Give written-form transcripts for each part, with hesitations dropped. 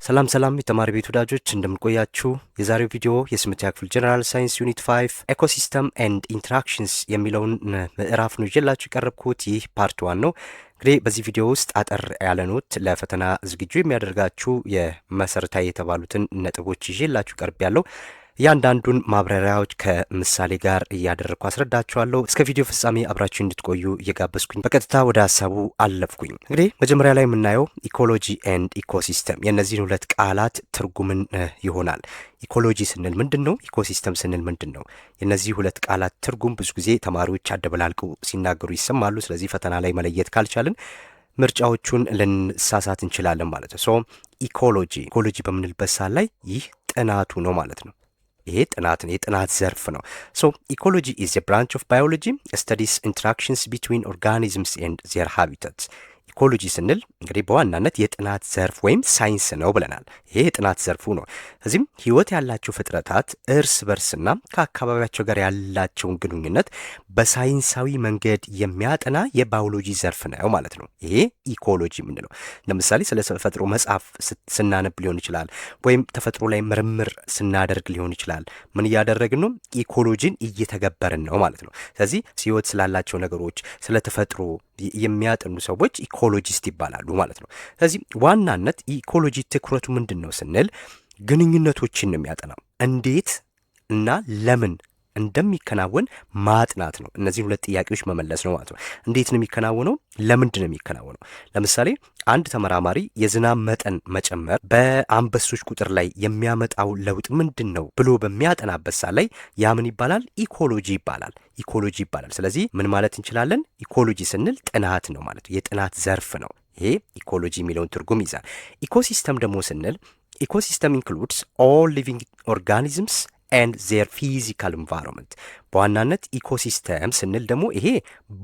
ሰላም የተማሪ ቤት ወዳጆች እንደምንቆያችሁ። የዛሬው ቪዲዮ የስምንተኛ ክፍል ጀነራል ሳይንስ ዩኒት 5 ኢኮሲስተም ኤንድ ኢንተራክሽንስ የሚለውን ምዕራፍ ነው ይዤላችሁ የቀረብኩት። ይህ ፓርት 1 ነው። እንግዲህ በዚህ ቪዲዮ ውስጥ አጠር ያለ ኖት ለፈተና ዝግጁ የሚያደርጋችሁ የመሰረታዊ የተባሉትን ነጥቦች ይዤላችሁ ቀርብ ያለው እያንዳንዱን ማብራሪያዎች ከምሳሌ ጋር እያደረግኩ አስረዳችኋለሁ። እስከ ቪዲዮ ፍጻሜ አብራችሁ እንድትቆዩ እየጋበዝኩኝ በቀጥታ ወደ ሀሳቡ አለፍኩኝ። እንግዲህ መጀመሪያ ላይ የምናየው ኢኮሎጂ ኤንድ ኢኮሲስተም የእነዚህን ሁለት ቃላት ትርጉምን ይሆናል። ኢኮሎጂ ስንል ምንድን ነው? ኢኮሲስተም ስንል ምንድን ነው? የእነዚህ ሁለት ቃላት ትርጉም ብዙ ጊዜ ተማሪዎች አደበላልቀው ሲናገሩ ይሰማሉ። ስለዚህ ፈተና ላይ መለየት ካልቻልን ምርጫዎቹን ልንሳሳት እንችላለን ማለት ነው። ሶ ኢኮሎጂ በምንልበት ሰዓት ላይ ይህ ጥናቱ ነው ማለት ነው። ይሄ የጥናት ዘርፍ ነው። ሶ ኢኮሎጂ ኢዝ ኤ ብራንች ኦፍ ባዮሎጂ ስተዲስ ኢንተራክሽንስ ቢትዊን ኦርጋኒዝምስ ኤንድ ዜር ሃቢታትስ። ኢኮሎጂ ስንል እንግዲህ በዋናነት የጥናት ዘርፍ ወይም ሳይንስ ነው ብለናል። ይሄ የጥናት ዘርፉ ነው። እዚህም ህይወት ያላቸው ፍጥረታት እርስ በርስና ከአካባቢያቸው ጋር ያላቸውን ግንኙነት በሳይንሳዊ መንገድ የሚያጠና የባዮሎጂ ዘርፍ ነው ማለት ነው። ይሄ ኢኮሎጂ የምንለው ለምሳሌ ስለ ተፈጥሮ መጽሐፍ ስናነብ ሊሆን ይችላል፣ ወይም ተፈጥሮ ላይ ምርምር ስናደርግ ሊሆን ይችላል። ምን እያደረግን ነው? ኢኮሎጂን እየተገበርን ነው ማለት ነው። ስለዚህ ህይወት ስላላቸው ነገሮች ስለ ተፈጥሮ የሚያጠኑ ሰዎች ኢኮሎጂስት ይባላሉ ማለት ነው። ስለዚህ ዋናነት ኢኮሎጂ ትኩረቱ ምንድን ነው ስንል ግንኙነቶችን ነው የሚያጠናው። እንዴት እና ለምን እንደሚከናወን ማጥናት ነው። እነዚህ ሁለት ጥያቄዎች መመለስ ነው ማለት ነው። እንዴት ነው የሚከናወነው? ለምንድን ነው የሚከናወነው? ለምሳሌ አንድ ተመራማሪ የዝናብ መጠን መጨመር በአንበሶች ቁጥር ላይ የሚያመጣው ለውጥ ምንድን ነው ብሎ በሚያጠናበት ሰዓት ላይ ያ ምን ይባላል? ኢኮሎጂ ይባላል። ስለዚህ ምን ማለት እንችላለን? ኢኮሎጂ ስንል ጥናት ነው ማለት ነው። የጥናት ዘርፍ ነው። ይሄ ኢኮሎጂ የሚለውን ትርጉም ይዛል። ኢኮሲስተም ደግሞ ስንል ኢኮሲስተም ኢንክሉድስ ኦል ሊቪንግ ኦርጋኒዝምስ ኤንድ ዜር ፊዚካል ኢንቫይሮንመንት። በዋናነት ኢኮሲስተም ስንል ደግሞ ይሄ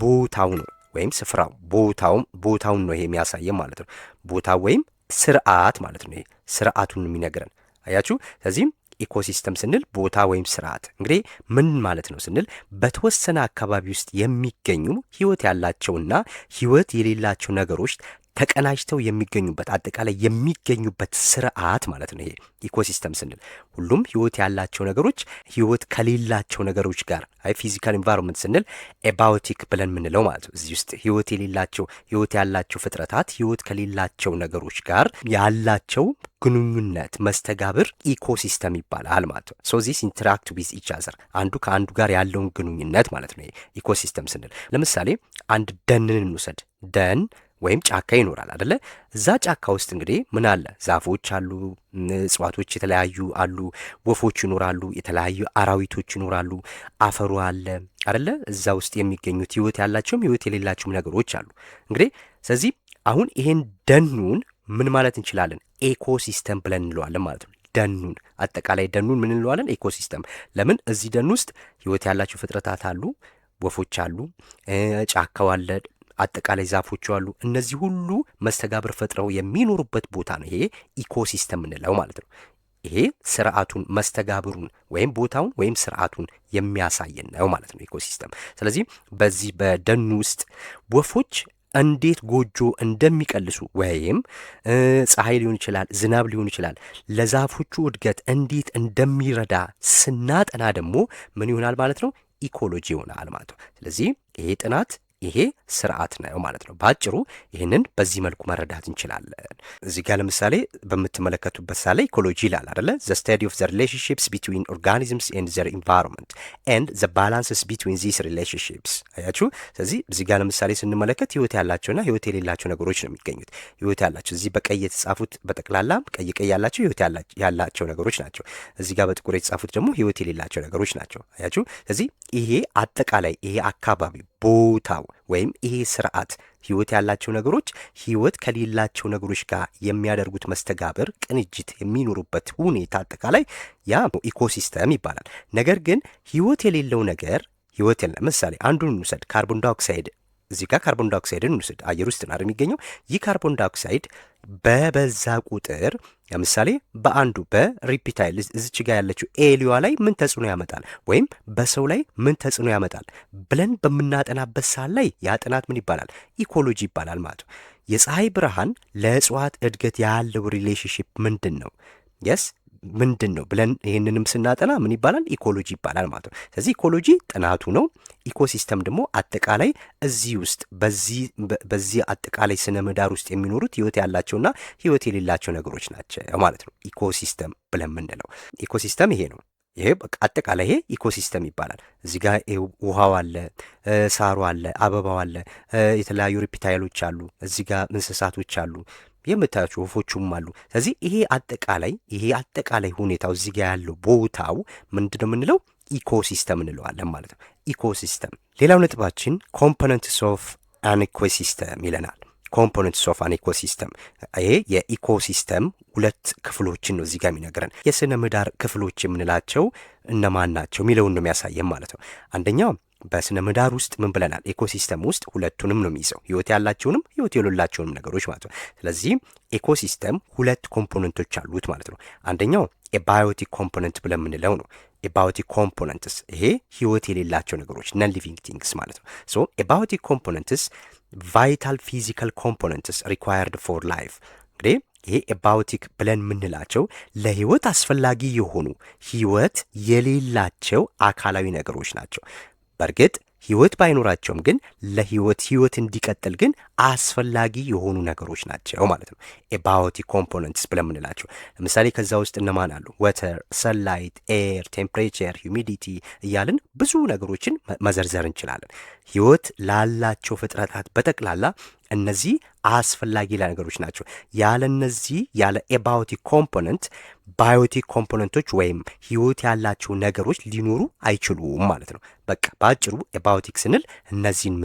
ቦታው ነው ወይም ስፍራው፣ ቦታውን ነው ይሄ የሚያሳየን ማለት ነው። ቦታው ወይም ስርዓት ማለት ነው። ይሄ ስርዓቱን የሚነግረን አያችሁ። ስለዚህም ኢኮሲስተም ስንል ቦታ ወይም ስርዓት እንግዲህ ምን ማለት ነው ስንል በተወሰነ አካባቢ ውስጥ የሚገኙ ህይወት ያላቸውና ህይወት የሌላቸው ነገሮች ተቀናጅተው የሚገኙበት አጠቃላይ የሚገኙበት ስርዓት ማለት ነው። ይሄ ኢኮሲስተም ስንል ሁሉም ህይወት ያላቸው ነገሮች ህይወት ከሌላቸው ነገሮች ጋር ፊዚካል ኢንቫይሮንመንት ስንል ኤባዮቲክ ብለን የምንለው ማለት ነው። እዚህ ውስጥ ህይወት ያላቸው ፍጥረታት ህይወት ከሌላቸው ነገሮች ጋር ያላቸው ግንኙነት መስተጋብር ኢኮሲስተም ይባላል ማለት ነው። ሶ ዚስ ኢንተራክት ዊዝ ኢች አዘር አንዱ ከአንዱ ጋር ያለውን ግንኙነት ማለት ነው። ኢኮሲስተም ስንል ለምሳሌ አንድ ደንን እንውሰድ። ደን ወይም ጫካ ይኖራል አይደለ? እዛ ጫካ ውስጥ እንግዲህ ምን አለ? ዛፎች አሉ፣ እጽዋቶች የተለያዩ አሉ፣ ወፎች ይኖራሉ፣ የተለያዩ አራዊቶች ይኖራሉ፣ አፈሩ አለ አይደለ? እዛ ውስጥ የሚገኙት ህይወት ያላቸውም ህይወት የሌላቸውም ነገሮች አሉ። እንግዲህ ስለዚህ አሁን ይሄን ደኑን ምን ማለት እንችላለን? ኤኮሲስተም ብለን እንለዋለን ማለት ነው። ደኑን አጠቃላይ ደኑን ምን እንለዋለን? ኤኮሲስተም። ለምን? እዚህ ደን ውስጥ ህይወት ያላቸው ፍጥረታት አሉ፣ ወፎች አሉ፣ ጫካው አለ፣ አጠቃላይ ዛፎቹ አሉ። እነዚህ ሁሉ መስተጋብር ፈጥረው የሚኖሩበት ቦታ ነው ይሄ ኢኮሲስተም እንለው ማለት ነው። ይሄ ስርዓቱን መስተጋብሩን ወይም ቦታውን ወይም ስርዓቱን የሚያሳየን ነው ማለት ነው ኢኮሲስተም። ስለዚህ በዚህ በደኑ ውስጥ ወፎች እንዴት ጎጆ እንደሚቀልሱ ወይም ፀሐይ ሊሆን ይችላል፣ ዝናብ ሊሆን ይችላል፣ ለዛፎቹ እድገት እንዴት እንደሚረዳ ስናጠና ደግሞ ምን ይሆናል ማለት ነው? ኢኮሎጂ ይሆናል ማለት ነው። ስለዚህ ይሄ ጥናት ይሄ ስርዓት ነው ማለት ነው። በአጭሩ ይህንን በዚህ መልኩ መረዳት እንችላለን። እዚህ ጋር ለምሳሌ በምትመለከቱበት ሳ ላይ ኢኮሎጂ ይላል አይደለ? ዘ ስታዲ ኦፍ ዘ ሪሌሽንሺፕስ ቢትዊን ኦርጋኒዝምስ ኤንድ ዘር ኢንቫይሮንመንት ኤንድ ዘ ባላንስስ ቢትዊን ዚስ ሪሌሽንሺፕስ። አያችሁ። ስለዚህ እዚህ ጋር ለምሳሌ ስንመለከት ህይወት ያላቸውና ህይወት የሌላቸው ነገሮች ነው የሚገኙት። ህይወት ያላቸው እዚህ በቀይ የተጻፉት በጠቅላላ ቀይ ያላቸው ህይወት ያላቸው ነገሮች ናቸው። እዚህ ጋር በጥቁር የተጻፉት ደግሞ ህይወት የሌላቸው ነገሮች ናቸው። አያችሁ። ስለዚህ ይሄ አጠቃላይ ይሄ አካባቢ ቦታው ወይም ይሄ ስርዓት ህይወት ያላቸው ነገሮች ህይወት ከሌላቸው ነገሮች ጋር የሚያደርጉት መስተጋብር ቅንጅት የሚኖሩበት ሁኔታ አጠቃላይ ያ ኢኮሲስተም ይባላል። ነገር ግን ህይወት የሌለው ነገር ህይወት የለም። ምሳሌ አንዱን እንውሰድ፣ ካርቦን ዳይኦክሳይድ። እዚህ ጋር ካርቦን ዳይኦክሳይድን እንውሰድ። አየር ውስጥ ነው የሚገኘው። ይህ ካርቦን ዳይኦክሳይድ በበዛ ቁጥር ለምሳሌ በአንዱ በሪፒታይል እዚች ጋር ያለችው ኤሊዋ ላይ ምን ተጽዕኖ ያመጣል ወይም በሰው ላይ ምን ተጽዕኖ ያመጣል ብለን በምናጠናበት ሰዓት ላይ ያ ጥናት ምን ይባላል? ኢኮሎጂ ይባላል ማለት ነው። የፀሐይ ብርሃን ለእጽዋት እድገት ያለው ሪሌሽንሽፕ ምንድን ነው? የስ ምንድን ነው ብለን ይህንንም ስናጠና ምን ይባላል? ኢኮሎጂ ይባላል ማለት ነው። ስለዚህ ኢኮሎጂ ጥናቱ ነው። ኢኮሲስተም ደግሞ አጠቃላይ እዚህ ውስጥ በዚህ አጠቃላይ ስነ ምህዳር ውስጥ የሚኖሩት ህይወት ያላቸውና ህይወት የሌላቸው ነገሮች ናቸው ማለት ነው። ኢኮሲስተም ብለን የምንለው ኢኮሲስተም ይሄ ነው። ይሄ አጠቃላይ ይሄ ኢኮሲስተም ይባላል። እዚህ ጋር ውሃው አለ፣ ሳሩ አለ፣ አበባው አለ፣ የተለያዩ ሪፕታይሎች አሉ፣ እዚህ ጋር እንስሳቶች አሉ፣ የምታያቸው ወፎቹም አሉ። ስለዚህ ይሄ አጠቃላይ ሁኔታው እዚህ ጋር ያለው ቦታው ምንድን ነው የምንለው? ኢኮሲስተም እንለዋለን ማለት ነው። ኢኮሲስተም። ሌላው ነጥባችን ኮምፖነንትስ ኦፍ አን ኢኮሲስተም ይለናል። ኮምፖነንትስ ኦፍ አን ኢኮሲስተም፣ ይሄ የኢኮሲስተም ሁለት ክፍሎችን ነው እዚህ ጋር የሚነግረን። የስነ ምህዳር ክፍሎች የምንላቸው እነማን ናቸው የሚለውን ነው የሚያሳየን ማለት ነው። አንደኛው በስነ ምህዳር ውስጥ ምን ብለናል? ኢኮሲስተም ውስጥ ሁለቱንም ነው የሚይዘው፣ ህይወት ያላቸውንም ህይወት የሌላቸውንም ነገሮች ማለት ነው። ስለዚህ ኢኮሲስተም ሁለት ኮምፖነንቶች አሉት ማለት ነው። አንደኛው የባዮቲክ ኮምፖነንት ብለን የምንለው ነው። የባዮቲክ ኮምፖነንትስ ይሄ ህይወት የሌላቸው ነገሮች ነን ሊቪንግ ቲንግስ ማለት ነው። ሶ የባዮቲክ ኮምፖነንትስ ቫይታል ፊዚካል ኮምፖነንትስ ሪኳየርድ ፎር ላይፍ። እንግዲህ ይሄ ኤባዮቲክ ብለን የምንላቸው ለህይወት አስፈላጊ የሆኑ ህይወት የሌላቸው አካላዊ ነገሮች ናቸው። በእርግጥ ህይወት ባይኖራቸውም ግን ለህይወት እንዲቀጥል ግን አስፈላጊ የሆኑ ነገሮች ናቸው ማለት ነው። ኤባዮቲክ ኮምፖነንትስ ብለን የምንላቸው ለምሳሌ ከዛ ውስጥ እነማን አሉ? ወተር፣ ሰንላይት፣ ኤር፣ ቴምፕሬቸር፣ ሂዩሚዲቲ እያልን ብዙ ነገሮችን መዘርዘር እንችላለን። ህይወት ላላቸው ፍጥረታት በጠቅላላ እነዚህ አስፈላጊ ነገሮች ናቸው። ያለ ኤባዮቲክ ኮምፖነንት ባዮቲክ ኮምፖነንቶች ወይም ህይወት ያላቸው ነገሮች ሊኖሩ አይችሉም ማለት ነው። በቃ በአጭሩ ኤባዮቲክ ስንል እነዚህን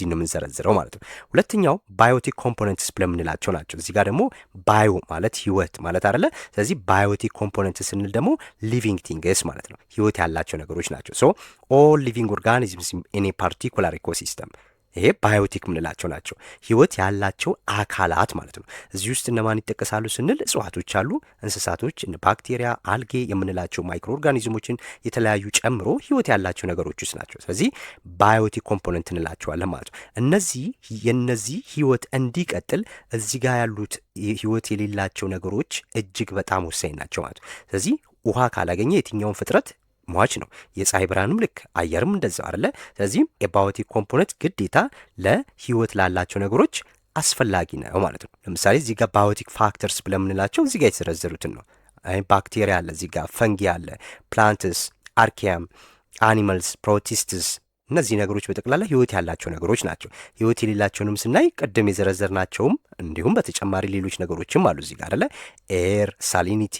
ነው የምንዘረዝረው ማለት ነው። ሁለተኛው ባዮቲክ ኮምፖነንትስ ብለን የምንላቸው ናቸው። እዚህ ጋር ደግሞ ባዮ ማለት ህይወት ማለት አይደለ? ስለዚህ ባዮቲክ ኮምፖነንትስ ስንል ደግሞ ሊቪንግ ቲንግስ ማለት ነው። ህይወት ያላቸው ነገሮች ናቸው። ሶ ኦል ሊቪንግ ኦርጋኒዝምስ ኢን ኤ ፓርቲኩላር ኢኮሲስተም ይሄ ባዮቲክ ምንላቸው ናቸው። ህይወት ያላቸው አካላት ማለት ነው። እዚህ ውስጥ እነማን ይጠቀሳሉ ስንል እጽዋቶች አሉ፣ እንስሳቶች፣ ባክቴሪያ፣ አልጌ የምንላቸው ማይክሮ ኦርጋኒዝሞችን የተለያዩ ጨምሮ ህይወት ያላቸው ነገሮች ውስጥ ናቸው። ስለዚህ ባዮቲክ ኮምፖነንት እንላቸዋለን ማለት ነው። የነዚህ ህይወት እንዲቀጥል እዚህ ጋር ያሉት ህይወት የሌላቸው ነገሮች እጅግ በጣም ወሳኝ ናቸው ማለት ነው። ስለዚህ ውሃ ካላገኘ የትኛውን ፍጥረት ሟች ነው። የፀሐይ ብርሃንም ልክ አየርም እንደዛው አይደለ? ስለዚህም ኤባዮቲክ ኮምፖነንት ግዴታ ለህይወት ላላቸው ነገሮች አስፈላጊ ነው ማለት ነው። ለምሳሌ እዚህ ጋር ባዮቲክ ፋክተርስ ብለምንላቸው እዚህ ጋር የተዘረዘሩትን ነው። ባክቴሪያ አለ፣ እዚህ ጋር ፈንጊ አለ፣ ፕላንትስ፣ አርኪያም፣ አኒማልስ፣ ፕሮቲስትስ እነዚህ ነገሮች በጠቅላላ ህይወት ያላቸው ነገሮች ናቸው። ህይወት የሌላቸውንም ስናይ ቅድም የዘረዘርናቸውም እንዲሁም በተጨማሪ ሌሎች ነገሮችም አሉ እዚህ ጋር አይደለ? ኤር፣ ሳሊኒቲ፣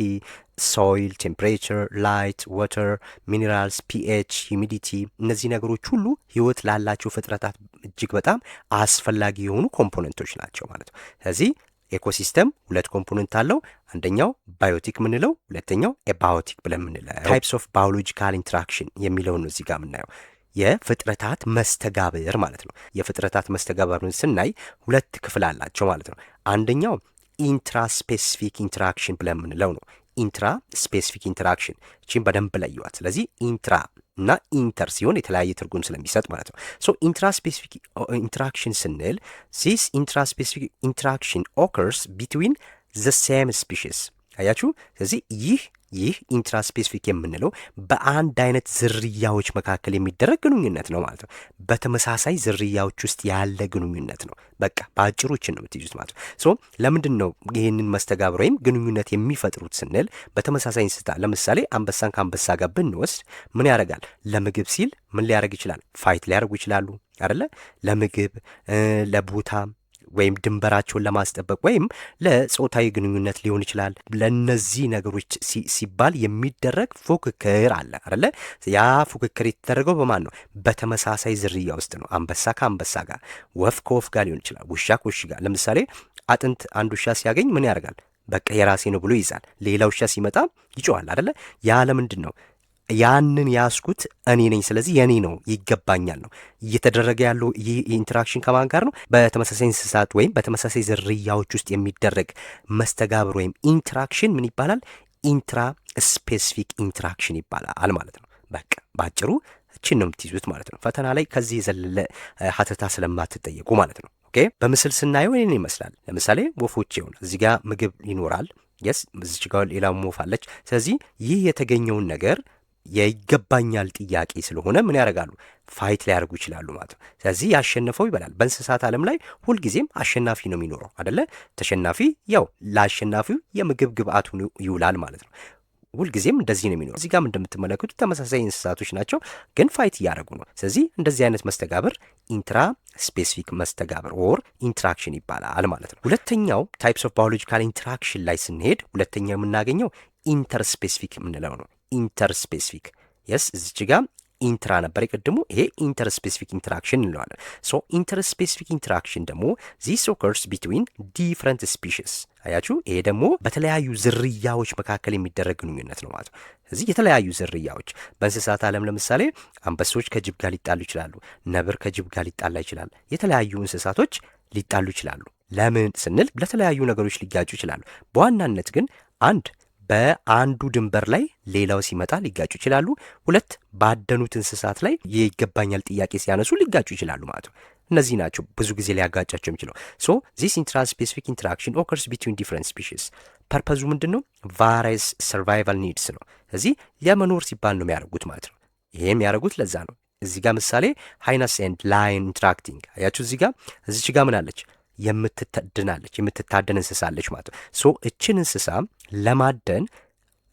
ሶይል፣ ቴምፕሬቸር፣ ላይት፣ ዋተር፣ ሚኔራልስ፣ ፒኤች፣ ሂዩሚዲቲ እነዚህ ነገሮች ሁሉ ህይወት ላላቸው ፍጥረታት እጅግ በጣም አስፈላጊ የሆኑ ኮምፖነንቶች ናቸው ማለት ነው። ስለዚህ ኤኮሲስተም ሁለት ኮምፖነንት አለው። አንደኛው ባዮቲክ ምንለው፣ ሁለተኛው ኤባዮቲክ ብለን ምንለው። ታይፕስ ኦፍ ባዮሎጂካል ኢንተራክሽን የሚለውን ነው እዚህ ጋር የምናየው። የፍጥረታት መስተጋብር ማለት ነው። የፍጥረታት መስተጋብርን ስናይ ሁለት ክፍል አላቸው ማለት ነው። አንደኛው ኢንትራስፔሲፊክ ኢንተራክሽን ብለን የምንለው ነው። ኢንትራ ስፔሲፊክ ኢንተራክሽን እቺን በደንብ ለዩዋት። ስለዚህ ኢንትራ እና ኢንተር ሲሆን የተለያየ ትርጉም ስለሚሰጥ ማለት ነው። ሶ ኢንትራስፔሲፊክ ኢንተራክሽን ስንል ዚስ ኢንትራስፔሲፊክ ኢንተራክሽን ኦከርስ ቢትዊን ዘ ሴም ስፒሺስ አያችሁ። ስለዚህ ይህ ኢንትራስፔሲፊክ የምንለው በአንድ አይነት ዝርያዎች መካከል የሚደረግ ግንኙነት ነው ማለት ነው። በተመሳሳይ ዝርያዎች ውስጥ ያለ ግንኙነት ነው። በቃ በአጭሮችን ነው የምትይዙት ማለት ነው። ሶ ለምንድን ነው ይህንን መስተጋብር ወይም ግንኙነት የሚፈጥሩት ስንል በተመሳሳይ እንስሳ ለምሳሌ አንበሳን ከአንበሳ ጋር ብንወስድ ምን ያደርጋል? ለምግብ ሲል ምን ሊያደርግ ይችላል? ፋይት ሊያደርጉ ይችላሉ አይደለ? ለምግብ ለቦታ ወይም ድንበራቸውን ለማስጠበቅ ወይም ለጾታዊ ግንኙነት ሊሆን ይችላል። ለነዚህ ነገሮች ሲባል የሚደረግ ፉክክር አለ አይደለ? ያ ፉክክር የተደረገው በማን ነው? በተመሳሳይ ዝርያ ውስጥ ነው። አንበሳ ከአንበሳ ጋር፣ ወፍ ከወፍ ጋር ሊሆን ይችላል፣ ውሻ ከውሻ ጋር። ለምሳሌ አጥንት አንድ ውሻ ሲያገኝ ምን ያደርጋል? በቃ የራሴ ነው ብሎ ይይዛል። ሌላ ውሻ ሲመጣ ይጮዋል አይደለ? ያ ለምንድን ነው? ያንን ያስኩት እኔ ነኝ፣ ስለዚህ የኔ ነው ይገባኛል ነው እየተደረገ ያለው። ይህ ኢንተራክሽን ከማን ጋር ነው? በተመሳሳይ እንስሳት ወይም በተመሳሳይ ዝርያዎች ውስጥ የሚደረግ መስተጋብር ወይም ኢንተራክሽን ምን ይባላል? ኢንትራ ስፔሲፊክ ኢንተራክሽን ይባላል ማለት ነው። በቃ ባጭሩ እችን ነው የምትይዙት ማለት ነው። ፈተና ላይ ከዚህ የዘለለ ሀተታ ስለማትጠየቁ ማለት ነው። ኦኬ በምስል ስናየው ይህን ይመስላል። ለምሳሌ ወፎች ይሆን እዚህ ጋር ምግብ ይኖራል። የስ እዚች ጋር ሌላ ወፍ አለች። ስለዚህ ይህ የተገኘውን ነገር የይገባኛል ጥያቄ ስለሆነ ምን ያደርጋሉ? ፋይት ሊያደርጉ ይችላሉ ማለት ነው። ስለዚህ ያሸነፈው ይበላል። በእንስሳት ዓለም ላይ ሁልጊዜም አሸናፊ ነው የሚኖረው አደለ? ተሸናፊ ያው ለአሸናፊው የምግብ ግብአቱ ይውላል ማለት ነው። ሁልጊዜም እንደዚህ ነው የሚኖረው። እዚህ ጋም እንደምትመለከቱት ተመሳሳይ እንስሳቶች ናቸው፣ ግን ፋይት እያደረጉ ነው። ስለዚህ እንደዚህ አይነት መስተጋብር ኢንትራ ስፔሲፊክ መስተጋብር ኦር ኢንትራክሽን ይባላል ማለት ነው። ሁለተኛው ታይፕስ ኦፍ ባዮሎጂካል ኢንትራክሽን ላይ ስንሄድ ሁለተኛው የምናገኘው ኢንተር ስፔሲፊክ የምንለው ነው። ኢንተር ስፔሲፊክ የስ እዚች ጋር ኢንትራ ነበር የቀድሞ፣ ይሄ ኢንተር ስፔሲፊክ ኢንተራክሽን እንለዋለን። ሶ ኢንተር ስፔሲፊክ ኢንተራክሽን ደግሞ ዚስ ኦከርስ ቢትዊን ዲፍረንት ስፒሽስ። አያችሁ፣ ይሄ ደግሞ በተለያዩ ዝርያዎች መካከል የሚደረግ ግንኙነት ነው ማለት ነው። ስለዚህ የተለያዩ ዝርያዎች በእንስሳት ዓለም ለምሳሌ አንበሶች ከጅብ ጋር ሊጣሉ ይችላሉ። ነብር ከጅብ ጋር ሊጣላ ይችላል። የተለያዩ እንስሳቶች ሊጣሉ ይችላሉ። ለምን ስንል ለተለያዩ ነገሮች ሊጋጩ ይችላሉ። በዋናነት ግን አንድ በአንዱ ድንበር ላይ ሌላው ሲመጣ ሊጋጩ ይችላሉ። ሁለት ባደኑት እንስሳት ላይ የይገባኛል ጥያቄ ሲያነሱ ሊጋጩ ይችላሉ ማለት ነው። እነዚህ ናቸው ብዙ ጊዜ ሊያጋጫቸው የሚችለው። ሶ ዚስ ኢንትራስፔሲፊክ ኢንተራክሽን ኦከርስ ቢትዊን ዲፍረንት ስፒሺስ። ፐርፐዙ ምንድን ነው? ቫሪየስ ሰርቫይቫል ኒድስ ነው። እዚህ ለመኖር ሲባል ነው የሚያደርጉት ማለት ነው። ይሄ የሚያደርጉት ለዛ ነው። እዚህ ጋር ምሳሌ ሃይነስ ኤንድ ላይን ኢንትራክቲንግ አያችሁ። እዚህ ጋር እዚች ጋር ምን አለች? የምትታደን እንስሳ አለች ማለት ነው። ሶ እችን እንስሳ ለማደን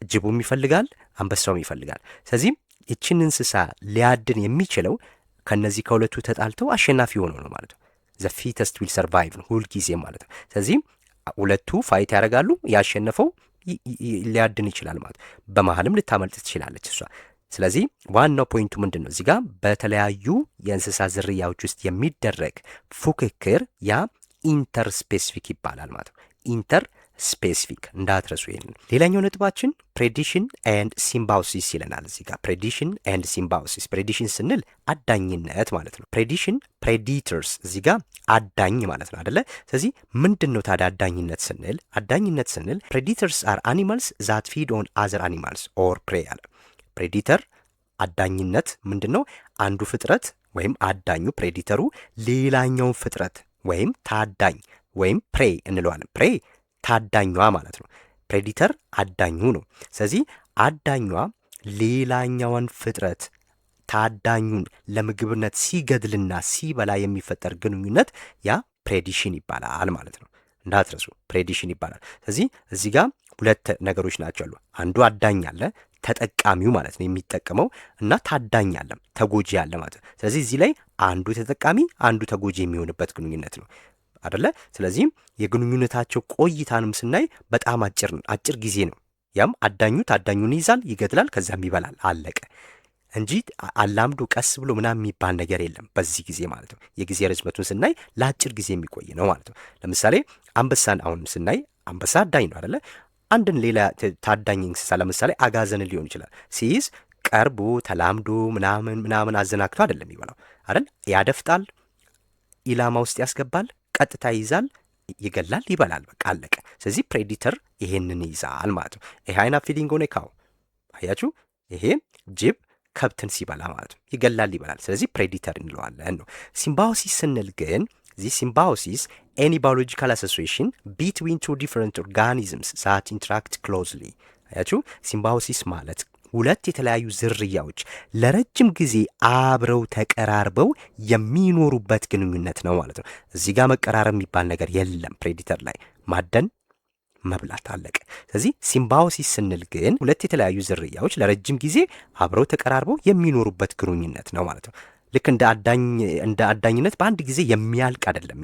ጅቡም ይፈልጋል፣ አንበሳውም ይፈልጋል። ስለዚህ እችን እንስሳ ሊያድን የሚችለው ከነዚህ ከሁለቱ ተጣልተው አሸናፊ ሆነው ነው ማለት ነው። ዘ ፊተስት ዊል ሰርቫይቭ ነው ሁልጊዜ ማለት ነው። ስለዚህ ሁለቱ ፋይት ያደርጋሉ፣ ያሸነፈው ሊያድን ይችላል ማለት ነው። በመሀልም ልታመልጥ ትችላለች እሷ። ስለዚህ ዋናው ፖይንቱ ምንድን ነው? እዚህ ጋር በተለያዩ የእንስሳ ዝርያዎች ውስጥ የሚደረግ ፉክክር ያ ኢንተር ስፔሲፊክ ይባላል ማለት ነው። ኢንተር ስፔሲፊክ እንዳትረሱ ይሄንን። ሌላኛው ነጥባችን ፕሬዲሽን ኤንድ ሲምባዮሲስ ይለናል። እዚህ ጋር ፕሬዲሽን ኤንድ ሲምባዮሲስ። ፕሬዲሽን ስንል አዳኝነት ማለት ነው። ፕሬዲሽን ፕሬዲተርስ፣ እዚህ ጋር አዳኝ ማለት ነው አደለ? ስለዚህ ምንድን ነው ታዲያ አዳኝነት ስንል? አዳኝነት ስንል ፕሬዲተርስ አር አኒማልስ ዛት ፊድ ኦን አዘር አኒማልስ ኦር ፕሬ አለ። ፕሬዲተር አዳኝነት ምንድን ነው? አንዱ ፍጥረት ወይም አዳኙ ፕሬዲተሩ ሌላኛውን ፍጥረት ወይም ታዳኝ ወይም ፕሬ እንለዋለን። ፕሬ ታዳኟ ማለት ነው። ፕሬዲተር አዳኙ ነው። ስለዚህ አዳኟ ሌላኛዋን ፍጥረት ታዳኙን ለምግብነት ሲገድልና ሲበላ የሚፈጠር ግንኙነት ያ ፕሬዲሽን ይባላል ማለት ነው። እንዳትረሱ ፕሬዲሽን ይባላል። ስለዚህ እዚህ ጋር ሁለት ነገሮች ናቸው አሉ። አንዱ አዳኝ አለ፣ ተጠቃሚው ማለት ነው የሚጠቀመው፣ እና ታዳኝ አለ፣ ተጎጂ አለ ማለት ነው። ስለዚህ እዚህ ላይ አንዱ ተጠቃሚ አንዱ ተጎጂ የሚሆንበት ግንኙነት ነው አደለ? ስለዚህም የግንኙነታቸው ቆይታንም ስናይ በጣም አጭር ጊዜ ነው። ያም አዳኙ ታዳኙን ይይዛል፣ ይገድላል፣ ከዛም ይበላል፣ አለቀ እንጂ አላምዶ ቀስ ብሎ ምናምን የሚባል ነገር የለም በዚህ ጊዜ ማለት ነው። የጊዜ ርዝመቱን ስናይ ለአጭር ጊዜ የሚቆይ ነው ማለት ነው። ለምሳሌ አንበሳን አሁን ስናይ አንበሳ አዳኝ ነው አደለ? አንድን ሌላ ታዳኝ እንስሳ ለምሳሌ አጋዘን ሊሆን ይችላል ሲይዝ ቀርቦ ተላምዶ ምናምን አዘናግቶ አይደለም የሚበላው አይደል? ያደፍጣል፣ ኢላማ ውስጥ ያስገባል፣ ቀጥታ ይይዛል፣ ይገላል፣ ይበላል፣ በቃ አለቀ። ስለዚህ ፕሬዲተር ይሄንን ይይዛል ማለት ነው። ይሄ አይና ፊሊንግ ሆነ ካው አያችሁ፣ ይሄ ጅብ ከብትን ሲበላ ማለት ነው፣ ይገላል፣ ይበላል። ስለዚህ ፕሬዲተር እንለዋለን ነው። ሲምባዮሲስ ስንል ግን ዚህ ሲምባዮሲስ ኤኒ ባዮሎጂካል አሶሲዬሽን ቢትዊን ቱ ዲፈረንት ኦርጋኒዝምስ ዛት ኢንትራክት ክሎዝሊ። አያችሁ፣ ሲምባዮሲስ ማለት ሁለት የተለያዩ ዝርያዎች ለረጅም ጊዜ አብረው ተቀራርበው የሚኖሩበት ግንኙነት ነው ማለት ነው። እዚህ ጋር መቀራረብ የሚባል ነገር የለም። ፕሬዲተር ላይ ማደን፣ መብላት፣ አለቀ። ስለዚህ ሲምባዮሲስ ስንል ግን ሁለት የተለያዩ ዝርያዎች ለረጅም ጊዜ አብረው ተቀራርበው የሚኖሩበት ግንኙነት ነው ማለት ነው። ልክ እንደ አዳኝነት በአንድ ጊዜ የሚያልቅ አይደለም።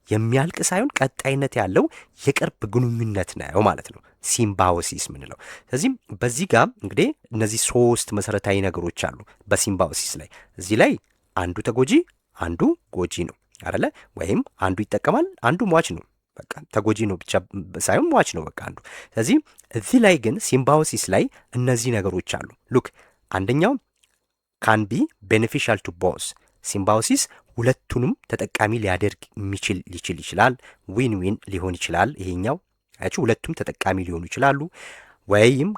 የሚያልቅ ሳይሆን ቀጣይነት ያለው የቅርብ ግንኙነት ነው ማለት ነው ሲምባዮሲስ ምንለው። ስለዚህም በዚህ ጋር እንግዲህ እነዚህ ሶስት መሰረታዊ ነገሮች አሉ በሲምባዮሲስ ላይ። እዚህ ላይ አንዱ ተጎጂ አንዱ ጎጂ ነው አይደለ? ወይም አንዱ ይጠቀማል አንዱ ሟች ነው። በቃ ተጎጂ ነው ብቻ ሳይሆን ሟች ነው በቃ አንዱ። ስለዚህ እዚህ ላይ ግን ሲምባዮሲስ ላይ እነዚህ ነገሮች አሉ። ሉክ አንደኛው ካን ቢ ቤኔፊሻል ቱ ቦዝ ሲምባዮሲስ ሁለቱንም ተጠቃሚ ሊያደርግ ሊችል ይችላል። ዊን ዊን ሊሆን ይችላል። ይሄኛው አያችሁ ሁለቱም ተጠቃሚ ሊሆኑ ይችላሉ። ወይም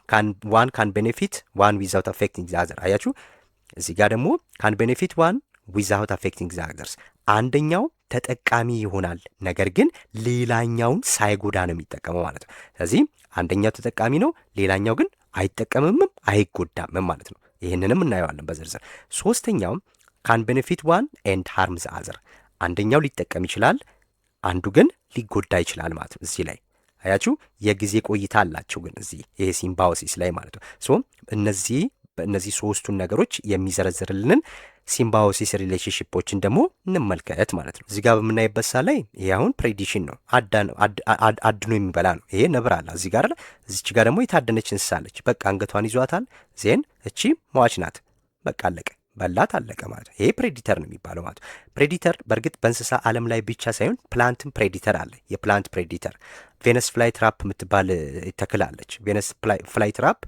ዋን ካን ቤኔፊት ዋን ዊዛውት አፌክቲንግ ዘ አዘር። አያችሁ እዚህ ጋር ደግሞ ካን ቤኔፊት ዋን ዊዛውት አፌክቲንግ ዘ አዘርስ አንደኛው ተጠቃሚ ይሆናል፣ ነገር ግን ሌላኛውን ሳይጎዳ ነው የሚጠቀመው ማለት ነው። ስለዚህ አንደኛው ተጠቃሚ ነው፣ ሌላኛው ግን አይጠቀምምም አይጎዳምም ማለት ነው። ይህንንም እናየዋለን በዝርዝር። ሶስተኛው ካን ቤኔፊት ዋን ኤንድ ሃርም ዘ አዘር አንደኛው ሊጠቀም ይችላል፣ አንዱ ግን ሊጎዳ ይችላል ማለት ነው። እዚህ ላይ አያችሁ የጊዜ ቆይታ አላቸው ግን እዚህ ይሄ ሲምባዮሲስ ላይ ማለት ነው። ሶ እነዚህ ሶስቱን ነገሮች የሚዘረዝርልንን ሲምባዮሲስ ሪሌሽንሺፖችን ደግሞ እንመልከት ማለት ነው። እዚህ ጋር በምናይበት ሳ ላይ ይሄ አሁን ፕሬዲሽን ነው፣ አድኖ የሚበላ ነው። ይሄ ነብር አለ እዚህ ጋር፣ እዚች ጋር ደግሞ የታደነች እንስሳ አለች። በቃ አንገቷን ይዟታል። ዜን እቺ ሟች ናት። በቃ አለቀ፣ በላት አለቀ ማለት ነው። ይሄ ፕሬዲተር ነው የሚባለው ማለት ነው። ፕሬዲተር በእርግጥ በእንስሳ ዓለም ላይ ብቻ ሳይሆን ፕላንትም ፕሬዲተር አለ። የፕላንት ፕሬዲተር ቬነስ ፍላይ ትራፕ የምትባል ተክል አለች። ቬነስ ፍላይ ትራፕ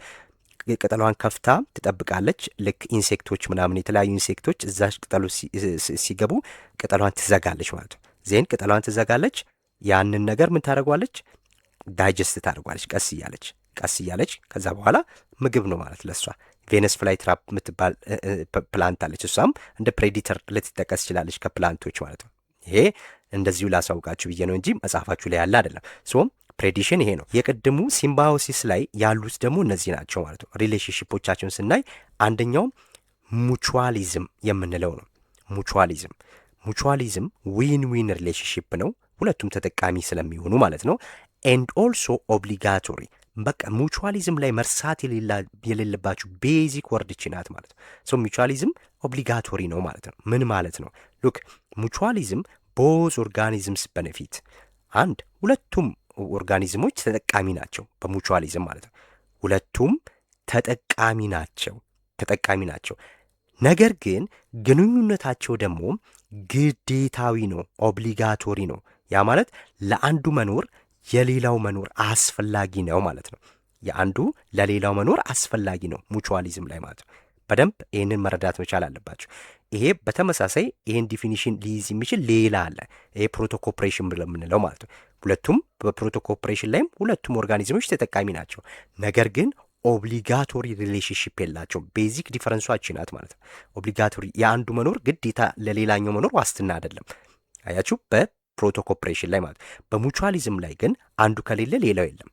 ቅጠሏን ከፍታ ትጠብቃለች። ልክ ኢንሴክቶች ምናምን የተለያዩ ኢንሴክቶች እዛ ቅጠሉ ሲገቡ ቅጠሏን ትዘጋለች ማለት ነው። ዜን ቅጠሏን ትዘጋለች። ያንን ነገር ምን ታደርጓለች? ዳይጀስት ታደርጓለች ቀስ እያለች ከዛ በኋላ ምግብ ነው ማለት ለሷ። ቬነስ ፍላይ ትራፕ የምትባል ፕላንት አለች። እሷም እንደ ፕሬዲተር ልትጠቀስ ትችላለች ከፕላንቶች ማለት ነው። ይሄ እንደዚሁ ላሳውቃችሁ ብዬ ነው እንጂ መጽሐፋችሁ ላይ ያለ አይደለም። ሶ ፕሬዲሽን ይሄ ነው። የቅድሙ ሲምባዮሲስ ላይ ያሉት ደግሞ እነዚህ ናቸው ማለት ነው። ሪሌሽንሺፖቻቸውን ስናይ አንደኛው ሙቹዋሊዝም የምንለው ነው። ሙቹዋሊዝም ዊን ዊን ሪሌሽንሺፕ ነው፣ ሁለቱም ተጠቃሚ ስለሚሆኑ ማለት ነው። ኤንድ ኦልሶ ኦብሊጋቶሪ በቃ ሙቹዋሊዝም ላይ መርሳት የሌለባችሁ ቤዚክ ወርድች ናት ማለት ነው። ሶ ሙቹዋሊዝም ኦብሊጋቶሪ ነው ማለት ነው። ምን ማለት ነው? ሉክ ሙቹዋሊዝም ቦዝ ኦርጋኒዝምስ ቤኔፊት አንድ ሁለቱም ኦርጋኒዝሞች ተጠቃሚ ናቸው በሙቹዋሊዝም ማለት ነው። ሁለቱም ተጠቃሚ ናቸው። ነገር ግን ግንኙነታቸው ደግሞ ግዴታዊ ነው፣ ኦብሊጋቶሪ ነው። ያ ማለት ለአንዱ መኖር የሌላው መኖር አስፈላጊ ነው ማለት ነው። የአንዱ ለሌላው መኖር አስፈላጊ ነው ሙቹዋሊዝም ላይ ማለት ነው። በደንብ ይህንን መረዳት መቻል አለባቸው። ይሄ በተመሳሳይ ይህን ዲፊኒሽን ሊይዝ የሚችል ሌላ አለ። ይሄ ፕሮቶኮፕሬሽን ብለን የምንለው ማለት ነው። ሁለቱም በፕሮቶኮፕሬሽን ላይም ሁለቱም ኦርጋኒዝሞች ተጠቃሚ ናቸው። ነገር ግን ኦብሊጋቶሪ ሪሌሽንሽፕ የላቸውም። ቤዚክ ዲፈረንሷች ናት ማለት ነው። ኦብሊጋቶሪ የአንዱ መኖር ግዴታ ለሌላኛው መኖር ዋስትና አይደለም። አያችሁ በፕሮቶኮፕሬሽን ላይ ማለት። በሙቹዋሊዝም ላይ ግን አንዱ ከሌለ ሌላው የለም።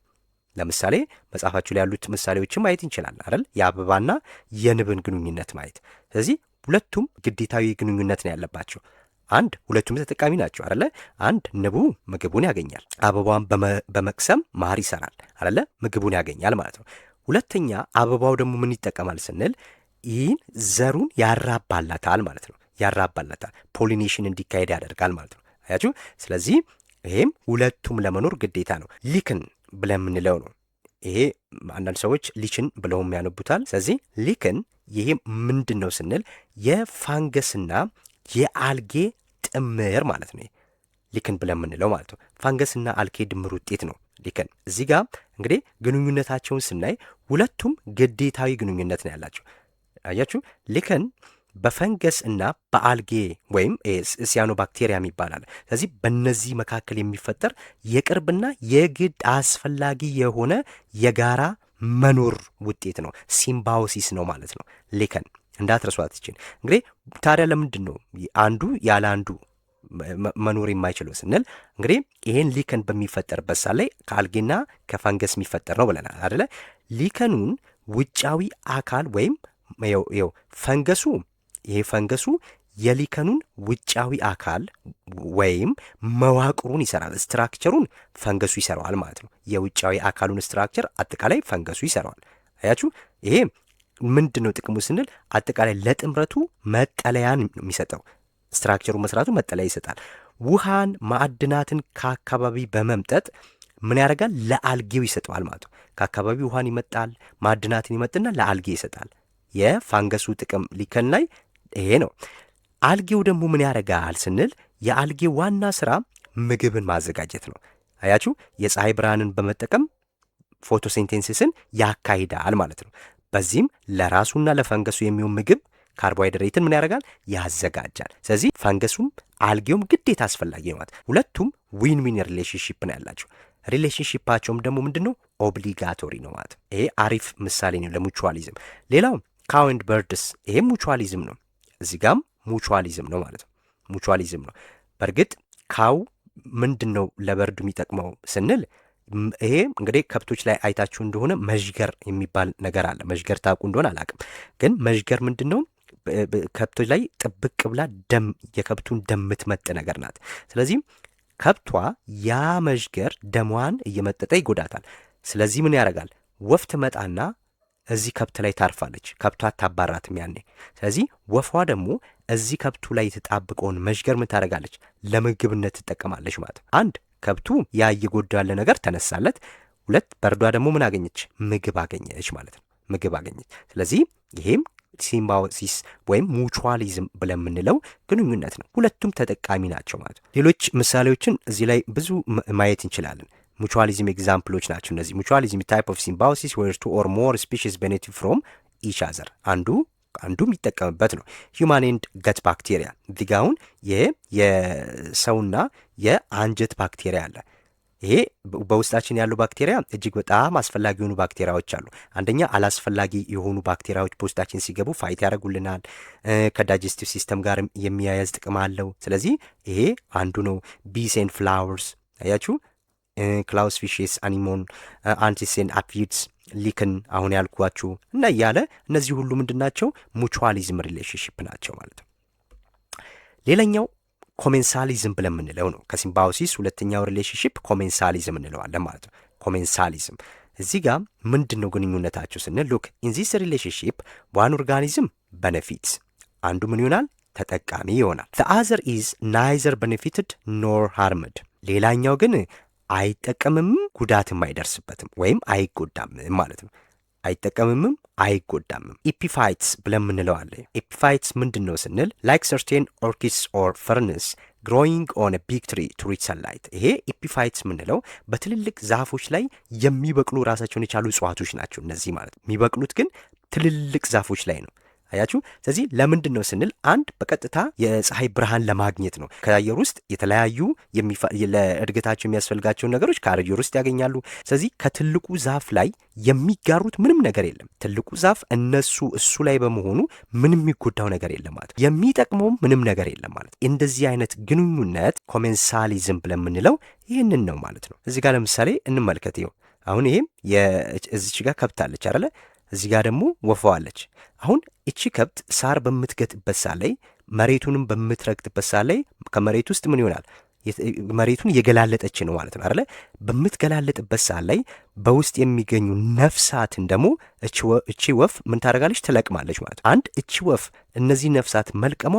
ለምሳሌ መጽሐፋችሁ ላይ ያሉት ምሳሌዎችን ማየት እንችላለን አይደል? የአበባና የንብን ግንኙነት ማየት። ስለዚህ ሁለቱም ግዴታዊ ግንኙነት ነው ያለባቸው። አንድ ሁለቱም ተጠቃሚ ናቸው አይደለ? አንድ ንቡ ምግቡን ያገኛል፣ አበባዋን በመቅሰም ማር ይሰራል አይደለ? ምግቡን ያገኛል ማለት ነው። ሁለተኛ አበባው ደግሞ ምን ይጠቀማል ስንል ይህን ዘሩን ያራባላታል ማለት ነው። ፖሊኔሽን እንዲካሄድ ያደርጋል ማለት ነው። አያችሁ? ስለዚህ ይሄም ሁለቱም ለመኖር ግዴታ ነው። ሊክን ብለን የምንለው ነው። ይሄ አንዳንድ ሰዎች ሊችን ብለውም ያነቡታል። ስለዚህ ሊክን ይሄ ምንድን ነው ስንል የፋንገስና የአልጌ ጥምር ማለት ነው። ሊክን ብለን የምንለው ማለት ነው። ፋንገስና አልጌ ድምር ውጤት ነው ሊክን። እዚህ ጋር እንግዲህ ግንኙነታቸውን ስናይ ሁለቱም ግዴታዊ ግንኙነት ነው ያላቸው። አያችሁ? ሊክን በፈንገስ እና በአልጌ ወይም ሲያኖ ባክቴሪያም ይባላል። ስለዚህ በእነዚህ መካከል የሚፈጠር የቅርብና የግድ አስፈላጊ የሆነ የጋራ መኖር ውጤት ነው። ሲምባዮሲስ ነው ማለት ነው ሊከን። እንዳትረሷት ይችን። እንግዲህ ታዲያ ለምንድን ነው አንዱ ያለ አንዱ መኖር የማይችለው ስንል እንግዲህ ይሄን ሊከን በሚፈጠርበት ሳ ላይ ከአልጌና ከፈንገስ የሚፈጠር ነው ብለናል አደለ? ሊከኑን ውጫዊ አካል ወይም ፈንገሱ ይሄ ፈንገሱ የሊከኑን ውጫዊ አካል ወይም መዋቅሩን ይሰራል። ስትራክቸሩን ፈንገሱ ይሰራዋል ማለት ነው። የውጫዊ አካሉን ስትራክቸር አጠቃላይ ፈንገሱ ይሰራዋል። አያችሁ? ይሄ ምንድን ነው ጥቅሙ ስንል አጠቃላይ ለጥምረቱ መጠለያን የሚሰጠው ስትራክቸሩ መስራቱ መጠለያ ይሰጣል። ውሃን፣ ማዕድናትን ከአካባቢ በመምጠጥ ምን ያደርጋል? ለአልጌው ይሰጠዋል ማለት ነው። ከአካባቢ ውሃን ይመጣል፣ ማዕድናትን ይመጥና ለአልጌ ይሰጣል። የፋንገሱ ጥቅም ሊከን ላይ ይሄ ነው። አልጌው ደግሞ ምን ያደርጋል ስንል የአልጌው ዋና ስራ ምግብን ማዘጋጀት ነው። አያችሁ? የፀሐይ ብርሃንን በመጠቀም ፎቶሲንቴሲስን ያካሂዳል ማለት ነው። በዚህም ለራሱና ለፈንገሱ የሚሆን ምግብ ካርቦሃይድሬትን ምን ያደርጋል? ያዘጋጃል። ስለዚህ ፈንገሱም አልጌውም ግዴታ አስፈላጊ ነው ማለት። ሁለቱም ዊን ዊን ሪሌሽንሺፕ ነው ያላቸው። ሪሌሽንሺፓቸውም ደግሞ ምንድን ነው? ኦብሊጋቶሪ ነው ማለት። ይሄ አሪፍ ምሳሌ ነው ለሙቹዋሊዝም። ሌላው ካው ኤንድ በርድስ፣ ይሄ ሙቹዋሊዝም ነው። እዚህ ጋም ሙቹዋሊዝም ነው ማለት ነው። ሙቹዋሊዝም ነው። በእርግጥ ካው ምንድን ነው ለበርዱ የሚጠቅመው ስንል ይሄ እንግዲህ ከብቶች ላይ አይታችሁ እንደሆነ መዥገር የሚባል ነገር አለ። መዥገር ታውቁ እንደሆነ አላውቅም፣ ግን መዥገር ምንድን ነው? ከብቶች ላይ ጥብቅ ብላ ደም የከብቱን ደም ምትመጥ ነገር ናት። ስለዚህ ከብቷ ያ መዥገር ደሟን እየመጠጠ ይጎዳታል። ስለዚህ ምን ያደርጋል? ወፍ ትመጣና እዚህ ከብት ላይ ታርፋለች። ከብቷ አታባራትም ያኔ። ስለዚህ ወፏ ደግሞ እዚህ ከብቱ ላይ የተጣብቀውን መዥገር ምን ታደርጋለች? ለምግብነት ትጠቀማለች ማለት ነው። አንድ ከብቱ ያ እየጎዳ ያለ ነገር ተነሳለት። ሁለት በርዷ ደግሞ ምን አገኘች? ምግብ አገኘች ማለት ነው። ምግብ አገኘች። ስለዚህ ይሄም ሲምባዮሲስ ወይም ሙቹዋሊዝም ብለን የምንለው ግንኙነት ነው። ሁለቱም ተጠቃሚ ናቸው ማለት ነው። ሌሎች ምሳሌዎችን እዚህ ላይ ብዙ ማየት እንችላለን። ሙቹዋሊዝም ኤግዛምፕሎች ናቸው እነዚህ። ሙቹዋሊዝም ታይፕ ኦፍ ሲምባዮሲስ ዌር ቱ ኦር ሞር ስፒሺስ ቤኔፊት ፍሮም ኢች አዘር፣ አንዱ የሚጠቀምበት ነው። ሂውማን ኤንድ ገት ባክቴሪያ፣ እዚህ ጋ አሁን ይሄ የሰውና የአንጀት ባክቴሪያ አለ። ይሄ በውስጣችን ያሉ ባክቴሪያ እጅግ በጣም አስፈላጊ የሆኑ ባክቴሪያዎች አሉ። አንደኛ አላስፈላጊ የሆኑ ባክቴሪያዎች በውስጣችን ሲገቡ ፋይት ያደርጉልናል። ከዳይጀስቲቭ ሲስተም ጋር የሚያያዝ ጥቅም አለው። ስለዚህ ይሄ አንዱ ነው። ቢስ ኤንድ ፍላወርስ አያችሁ፣ ክላውስ ፊሽስ፣ አኒሞን፣ አንቲሴን፣ አፒድስ፣ ሊክን አሁን ያልኳችሁ እና እያለ እነዚህ ሁሉ ምንድን ናቸው? ሙቹዋሊዝም ሪሌሽንሽፕ ናቸው ማለት ነው። ሌላኛው ኮሜንሳሊዝም ብለን የምንለው ነው። ከሲምባዮሲስ ሁለተኛው ሪሌሽንሽፕ ኮሜንሳሊዝም እንለዋለን ማለት ነው። ኮሜንሳሊዝም እዚህ ጋር ምንድን ነው ግንኙነታቸው ስንል ሉክ ኢን ዚስ ሪሌሽንሽፕ ዋን ኦርጋኒዝም ቤኔፊትስ፣ አንዱ ምን ይሆናል? ተጠቃሚ ይሆናል። the other is neither benefited nor harmed፣ ሌላኛው ግን አይጠቀምም ጉዳትም አይደርስበትም ወይም አይጎዳም ማለት ነው። አይጠቀምምም አይጎዳምም። ኢፒፋይትስ ብለን ምንለው አለ። ኢፒፋይትስ ምንድን ነው ስንል ላይክ ሰርቴን ኦርኪድስ ኦር ፈርንስ ግሮዊንግ ኦን ቢግ ትሪ ቱ ሪች ሰንላይት። ይሄ ኢፒፋይትስ ምንለው በትልልቅ ዛፎች ላይ የሚበቅሉ ራሳቸውን የቻሉ እጽዋቶች ናቸው እነዚህ ማለት። የሚበቅሉት ግን ትልልቅ ዛፎች ላይ ነው። አያችሁ። ስለዚህ ለምንድን ነው ስንል አንድ በቀጥታ የፀሐይ ብርሃን ለማግኘት ነው። ከአየር ውስጥ የተለያዩ ለእድገታቸው የሚያስፈልጋቸውን ነገሮች ከአየር ውስጥ ያገኛሉ። ስለዚህ ከትልቁ ዛፍ ላይ የሚጋሩት ምንም ነገር የለም። ትልቁ ዛፍ እሱ ላይ በመሆኑ ምንም የሚጎዳው ነገር የለም ማለት፣ የሚጠቅመውም ምንም ነገር የለም ማለት። እንደዚህ አይነት ግንኙነት ኮሜንሳሊዝም ብለን የምንለው ይህንን ነው ማለት ነው። እዚህ ጋር ለምሳሌ እንመልከት። ይኸው አሁን ይሄም እዚች ጋር ከብት አለች አይደለ? እዚህ ጋር ደግሞ ወፈዋለች። አሁን እቺ ከብት ሳር በምትገጥበት ሳት ላይ መሬቱንም በምትረግጥበት ሳት ላይ ከመሬት ውስጥ ምን ይሆናል? መሬቱን እየገላለጠች ነው ማለት ነው አይደለ? በምትገላለጥበት ሳት ላይ በውስጥ የሚገኙ ነፍሳትን ደግሞ እቺ ወፍ ምን ታደርጋለች? ትለቅማለች ማለት ነው። አንድ እቺ ወፍ እነዚህ ነፍሳት መልቀሟ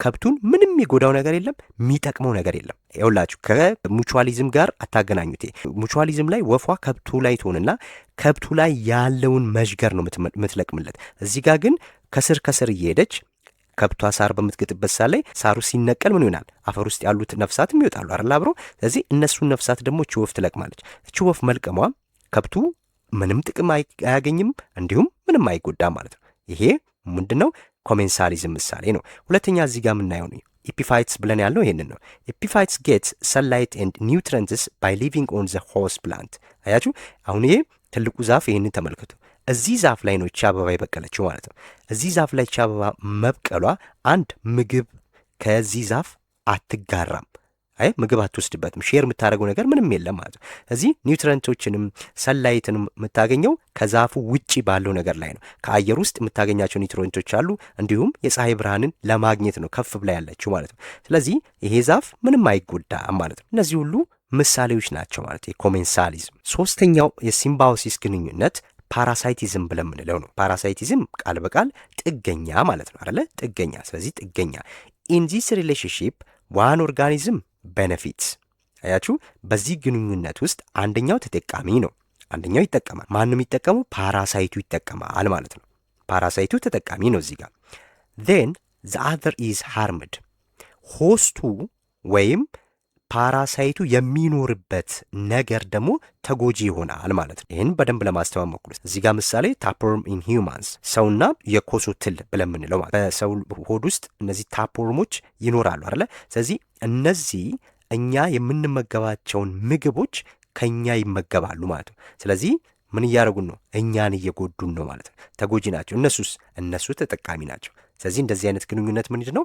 ከብቱን ምንም የጎዳው ነገር የለም፣ የሚጠቅመው ነገር የለም። ይኸውላችሁ ከሙቹዋሊዝም ጋር አታገናኙት። ሙቹዋሊዝም ላይ ወፏ ከብቱ ላይ ትሆንና ከብቱ ላይ ያለውን መዥገር ነው የምትለቅምለት። እዚህ ጋር ግን ከስር እየሄደች ከብቷ ሳር በምትገጥበት ሳት ላይ ሳሩ ሲነቀል ምን ይሆናል? አፈር ውስጥ ያሉት ነፍሳትም ይወጣሉ አይደል አብረው። ስለዚህ እነሱን ነፍሳት ደግሞ እቺ ወፍ ትለቅማለች። እቺ ወፍ መልቀሟ ከብቱ ምንም ጥቅም አያገኝም፣ እንዲሁም ምንም አይጎዳም ማለት ነው። ይሄ ምንድን ነው? ኮሜንሳሊዝም ምሳሌ ነው። ሁለተኛ እዚህ ጋር የምናየው ነው ኢፒፋይትስ ብለን ያልነው ይሄንን ነው። ኢፒፋይትስ ጌትስ ሰንላይት ኤንድ ኒውትረንትስ ባይ ሊቪንግ ኦን ዘ ሆስት ፕላንት። አያችሁ አሁን ይሄ ትልቁ ዛፍ ይሄንን ተመልከቱ። እዚህ ዛፍ ላይ ነው እቺ አበባ የበቀለችው ማለት ነው። እዚህ ዛፍ ላይ እቺ አበባ መብቀሏ አንድ ምግብ ከዚህ ዛፍ አትጋራም፣ ምግብ አትወስድበትም፣ ሼር የምታደርገው ነገር ምንም የለም ማለት ነው። እዚህ ኒውትረንቶችንም ሰንላይትንም የምታገኘው ከዛፉ ውጪ ባለው ነገር ላይ ነው። ከአየር ውስጥ የምታገኛቸው ኒውትረንቶች አሉ፣ እንዲሁም የፀሐይ ብርሃንን ለማግኘት ነው ከፍ ብላ ያለችው ማለት ነው። ስለዚህ ይሄ ዛፍ ምንም አይጎዳም ማለት ነው። እነዚህ ሁሉ ምሳሌዎች ናቸው ማለት የኮሜንሳሊዝም። ሶስተኛው የሲምባዮሲስ ግንኙነት ፓራሳይቲዝም ብለን የምንለው ነው። ፓራሳይቲዝም ቃል በቃል ጥገኛ ማለት ነው አይደለ? ጥገኛ። ስለዚህ ጥገኛ ኢን ዚስ ሪሌሽንሺፕ ዋን ኦርጋኒዝም ቤኔፊትስ። አያችሁ በዚህ ግንኙነት ውስጥ አንደኛው ተጠቃሚ ነው፣ አንደኛው ይጠቀማል። ማንም የሚጠቀመው ፓራሳይቱ ይጠቀማል ማለት ነው። ፓራሳይቱ ተጠቃሚ ነው እዚህ ጋር። ዜን ዘ አዘር ኢዝ ሃርምድ። ሆስቱ ወይም ፓራሳይቱ የሚኖርበት ነገር ደግሞ ተጎጂ ይሆናል ማለት ነው። ይህን በደንብ ለማስተዋል ሞክሩ። እዚህ ጋር ምሳሌ ታፕወርም ኢን ሂውማንስ ሰውና የኮሶ ትል ብለን የምንለው ማለት በሰው ሆድ ውስጥ እነዚህ ታፕወርሞች ይኖራሉ አይደለ? ስለዚህ እነዚህ እኛ የምንመገባቸውን ምግቦች ከኛ ይመገባሉ ማለት ነው። ስለዚህ ምን እያደረጉን ነው? እኛን እየጎዱን ነው ማለት ነው። ተጎጂ ናቸው። እነሱ ተጠቃሚ ናቸው። ስለዚህ እንደዚህ አይነት ግንኙነት ምንድን ነው?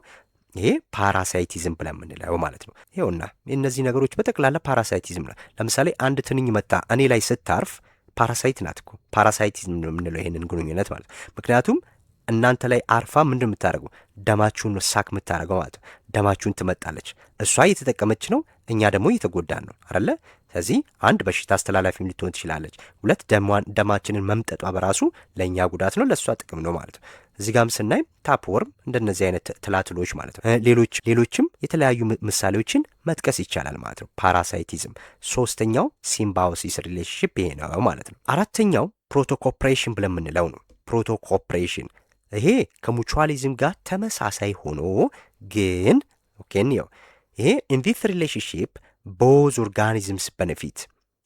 ይሄ ፓራሳይቲዝም ብለን የምንለው ማለት ነው። ይኸውና እነዚህ ነገሮች በጠቅላላ ፓራሳይቲዝም ነው። ለምሳሌ አንድ ትንኝ መጣ እኔ ላይ ስታርፍ ፓራሳይት ናት እኮ። ፓራሳይቲዝም ነው የምንለው ይሄንን ግንኙነት ማለት ነው። ምክንያቱም እናንተ ላይ አርፋ ምንድን የምታደርገው ደማችሁን ሳክ የምታደርገው ማለት ነው። ደማችሁን ትመጣለች። እሷ እየተጠቀመች ነው፣ እኛ ደግሞ እየተጎዳን ነው አይደለ? ስለዚህ አንድ በሽታ አስተላላፊም ልትሆን ትችላለች። ሁለት ደማችንን መምጠጧ በራሱ ለእኛ ጉዳት ነው፣ ለእሷ ጥቅም ነው ማለት ነው። እዚህ ጋም ስናይ ታፕወርም እንደነዚህ አይነት ትላትሎች ማለት ነው። ሌሎችም የተለያዩ ምሳሌዎችን መጥቀስ ይቻላል ማለት ነው። ፓራሳይቲዝም። ሶስተኛው ሲምባዮሲስ ሪሌሽንሽፕ ይሄ ነው ማለት ነው። አራተኛው ፕሮቶኮፕሬሽን ብለን የምንለው ነው። ፕሮቶኮፕሬሽን ይሄ ከሙቹዋሊዝም ጋር ተመሳሳይ ሆኖ ግን ነው ይሄ ኢን ዲስ ሪሌሽንሽፕ ቦዝ ኦርጋኒዝምስ ቤኔፊት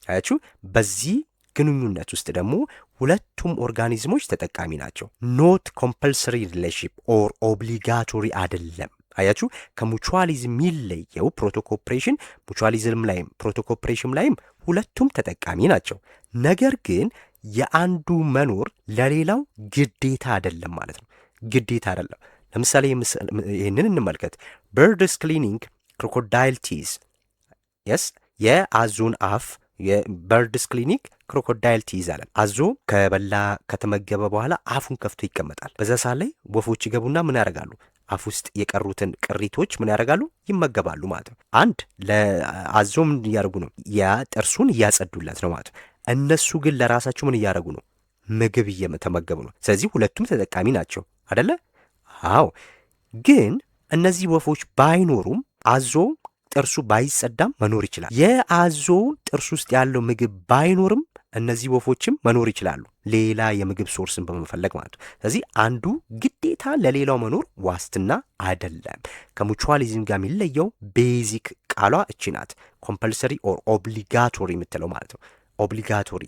አያችሁ። በዚህ ግንኙነት ውስጥ ደግሞ ሁለቱም ኦርጋኒዝሞች ተጠቃሚ ናቸው። ኖት ኮምፐልሰሪ ሪሌሽንሽፕ ኦር ኦብሊጋቶሪ አይደለም። አያችሁ ከሙቹዋሊዝም የሚለየው ፕሮቶኮፕሬሽን ሙቹዋሊዝም ላይም ፕሮቶኮፕሬሽን ላይም ሁለቱም ተጠቃሚ ናቸው። ነገር ግን የአንዱ መኖር ለሌላው ግዴታ አይደለም ማለት ነው። ግዴታ አይደለም። ለምሳሌ ይህንን እንመልከት። በርድስ ክሊኒንግ ክሮኮዳይል ቲዝ የስ የአዞን አፍ የበርድስ ክሊኒክ ክሮኮዳይል ቲዝ አለን። አዞ ከበላ ከተመገበ በኋላ አፉን ከፍቶ ይቀመጣል። በዛ ሰዓት ላይ ወፎች ይገቡና ምን ያደርጋሉ? አፍ ውስጥ የቀሩትን ቅሪቶች ምን ያደርጋሉ? ይመገባሉ ማለት ነው። አንድ ለአዞ ምን እያደረጉ ነው? ያ ጥርሱን እያጸዱለት ነው ማለት ነው። እነሱ ግን ለራሳቸው ምን እያደረጉ ነው? ምግብ እየተመገቡ ነው። ስለዚህ ሁለቱም ተጠቃሚ ናቸው አደለ? አዎ። ግን እነዚህ ወፎች ባይኖሩም አዞ ጥርሱ ባይጸዳም መኖር ይችላል። የአዞ ጥርስ ውስጥ ያለው ምግብ ባይኖርም እነዚህ ወፎችም መኖር ይችላሉ፣ ሌላ የምግብ ሶርስን በመፈለግ ማለት ነው። ስለዚህ አንዱ ግዴታ ለሌላው መኖር ዋስትና አይደለም። ከሙቹዋሊዝም ጋር የሚለየው ቤዚክ ቃሏ እቺ ናት። ኮምፐልሰሪ ኦር ኦብሊጋቶሪ የምትለው ማለት ነው። ኦብሊጋቶሪ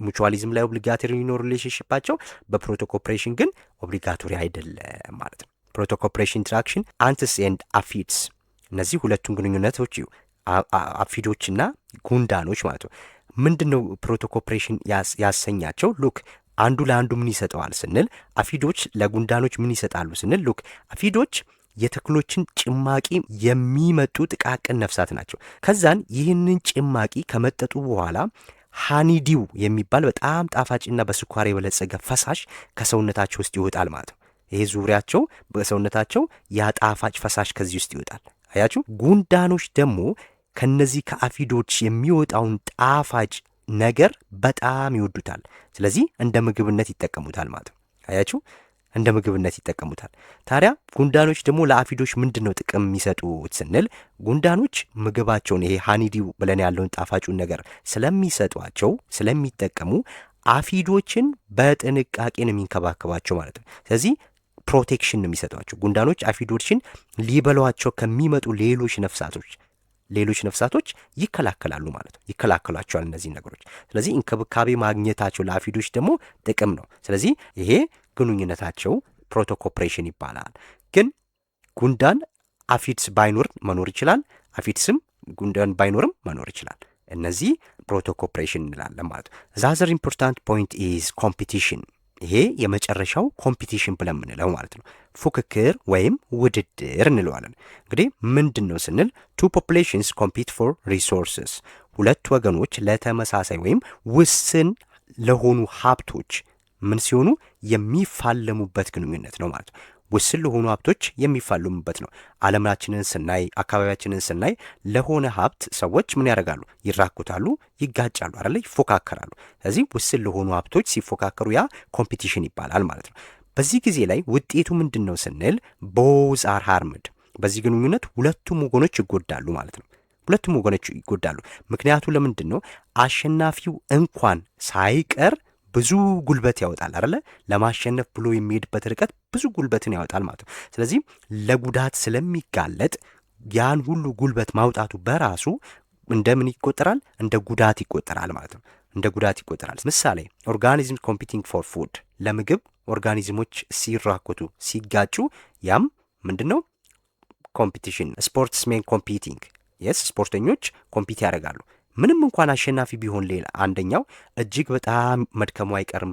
ሙቹዋሊዝም ላይ ኦብሊጋቶሪ የሚኖር ሪሌሽንሽፓቸው፣ በፕሮቶኮፕሬሽን ግን ኦብሊጋቶሪ አይደለም ማለት ነው። ፕሮቶኮፕሬሽን ኢንትራክሽን አንትስ ኤንድ አፊድስ እነዚህ ሁለቱን ግንኙነቶች አፊዶችና ጉንዳኖች ማለት ነው። ምንድን ነው ፕሮቶኮፕሬሽን ያሰኛቸው? ሉክ አንዱ ለአንዱ ምን ይሰጠዋል ስንል አፊዶች ለጉንዳኖች ምን ይሰጣሉ ስንል ሉክ አፊዶች የተክሎችን ጭማቂ የሚመጡ ጥቃቅን ነፍሳት ናቸው። ከዛን ይህንን ጭማቂ ከመጠጡ በኋላ ሃኒዲው የሚባል በጣም ጣፋጭና በስኳር የበለጸገ ፈሳሽ ከሰውነታቸው ውስጥ ይወጣል ማለት ነው። ይሄ ዙሪያቸው በሰውነታቸው ያጣፋጭ ፈሳሽ ከዚህ ውስጥ ይወጣል። አያችሁ። ጉንዳኖች ደግሞ ከነዚህ ከአፊዶች የሚወጣውን ጣፋጭ ነገር በጣም ይወዱታል። ስለዚህ እንደ ምግብነት ይጠቀሙታል ማለት ነው። አያችሁ፣ እንደ ምግብነት ይጠቀሙታል። ታዲያ ጉንዳኖች ደግሞ ለአፊዶች ምንድን ነው ጥቅም የሚሰጡት ስንል ጉንዳኖች ምግባቸውን ይሄ ሃኒዲው ብለን ያለውን ጣፋጩን ነገር ስለሚሰጧቸው ስለሚጠቀሙ አፊዶችን በጥንቃቄ ነው የሚንከባከባቸው ማለት ነው። ስለዚህ ፕሮቴክሽን ነው የሚሰጧቸው። ጉንዳኖች አፊዶችን ሊበሏቸው ከሚመጡ ሌሎች ነፍሳቶች ይከላከላሉ ማለት ነው። ይከላከሏቸዋል እነዚህ ነገሮች። ስለዚህ እንክብካቤ ማግኘታቸው ለአፊዶች ደግሞ ጥቅም ነው። ስለዚህ ይሄ ግንኙነታቸው ፕሮቶኮፕሬሽን ይባላል። ግን ጉንዳን አፊድስ ባይኖር መኖር ይችላል፣ አፊድስም ጉንዳን ባይኖርም መኖር ይችላል። እነዚህ ፕሮቶኮፕሬሽን እንላለን ማለት ነው። ዛዘር ኢምፖርታንት ፖይንት ኢዝ ኮምፒቲሽን። ይሄ የመጨረሻው ኮምፒቲሽን ብለን የምንለው ማለት ነው። ፉክክር ወይም ውድድር እንለዋለን። እንግዲህ ምንድን ነው ስንል ቱ ፖፑሌሽንስ ኮምፒት ፎር ሪሶርስስ፣ ሁለት ወገኖች ለተመሳሳይ ወይም ውስን ለሆኑ ሀብቶች ምን ሲሆኑ የሚፋለሙበት ግንኙነት ነው ማለት ነው። ውስን ለሆኑ ሀብቶች የሚፋለሙበት ነው። ዓለማችንን ስናይ፣ አካባቢያችንን ስናይ ለሆነ ሀብት ሰዎች ምን ያደርጋሉ? ይራኩታሉ፣ ይጋጫሉ አይደለ? ይፎካከራሉ። ስለዚህ ውስን ለሆኑ ሀብቶች ሲፎካከሩ ያ ኮምፒቲሽን ይባላል ማለት ነው። በዚህ ጊዜ ላይ ውጤቱ ምንድን ነው ስንል ቦዝ አር ሃርምድ፣ በዚህ ግንኙነት ሁለቱም ወገኖች ይጎዳሉ ማለት ነው። ሁለቱም ወገኖች ይጎዳሉ። ምክንያቱ ለምንድን ነው? አሸናፊው እንኳን ሳይቀር ብዙ ጉልበት ያወጣል አይደለ? ለማሸነፍ ብሎ የሚሄድበት ርቀት ብዙ ጉልበትን ያወጣል ማለት ነው። ስለዚህ ለጉዳት ስለሚጋለጥ ያን ሁሉ ጉልበት ማውጣቱ በራሱ እንደምን ይቆጠራል? እንደ ጉዳት ይቆጠራል ማለት ነው። እንደ ጉዳት ይቆጠራል። ምሳሌ ኦርጋኒዝም ኮምፒቲንግ ፎር ፉድ፣ ለምግብ ኦርጋኒዝሞች ሲራኮቱ ሲጋጩ፣ ያም ምንድነው? ኮምፒቲሽን። ስፖርትስሜን ኮምፒቲንግ፣ የስ ስፖርተኞች ኮምፒት ያደርጋሉ። ምንም እንኳን አሸናፊ ቢሆን ሌላ አንደኛው እጅግ በጣም መድከሙ አይቀርም፣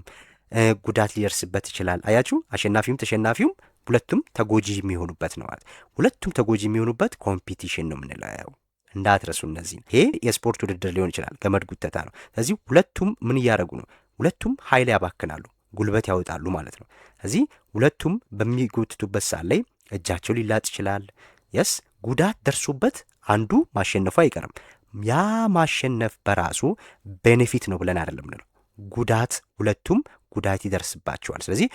ጉዳት ሊደርስበት ይችላል። አያችሁ፣ አሸናፊውም ተሸናፊውም ሁለቱም ተጎጂ የሚሆኑበት ነው ማለት። ሁለቱም ተጎጂ የሚሆኑበት ኮምፒቲሽን ነው የምንለው። እንዳትረሱ እነዚህ። ይሄ የስፖርት ውድድር ሊሆን ይችላል፣ ገመድ ጉተታ ነው። ስለዚህ ሁለቱም ምን እያደረጉ ነው? ሁለቱም ኃይል ያባክናሉ፣ ጉልበት ያወጣሉ ማለት ነው። ስለዚህ ሁለቱም በሚጎትቱበት ሰዓት ላይ እጃቸው ሊላጥ ይችላል። የስ ጉዳት ደርሶበት አንዱ ማሸነፉ አይቀርም። ያ ማሸነፍ በራሱ ቤኔፊት ነው ብለን አይደለም ምንለው፣ ጉዳት ሁለቱም ጉዳት ይደርስባቸዋል። ስለዚህ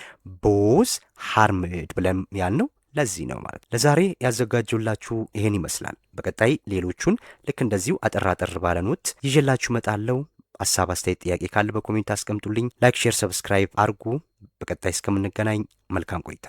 ቦዝ ሃርምድ ብለን ያልነው ለዚህ ነው ማለት። ለዛሬ ያዘጋጀውላችሁ ይሄን ይመስላል። በቀጣይ ሌሎቹን ልክ እንደዚሁ አጠር አጠር ባለ ኖት ይዤላችሁ እመጣለሁ። ሀሳብ፣ አስተያየት፣ ጥያቄ ካለ በኮሜንት አስቀምጡልኝ። ላይክ፣ ሼር፣ ሰብስክራይብ አድርጉ። በቀጣይ እስከምንገናኝ መልካም ቆይታ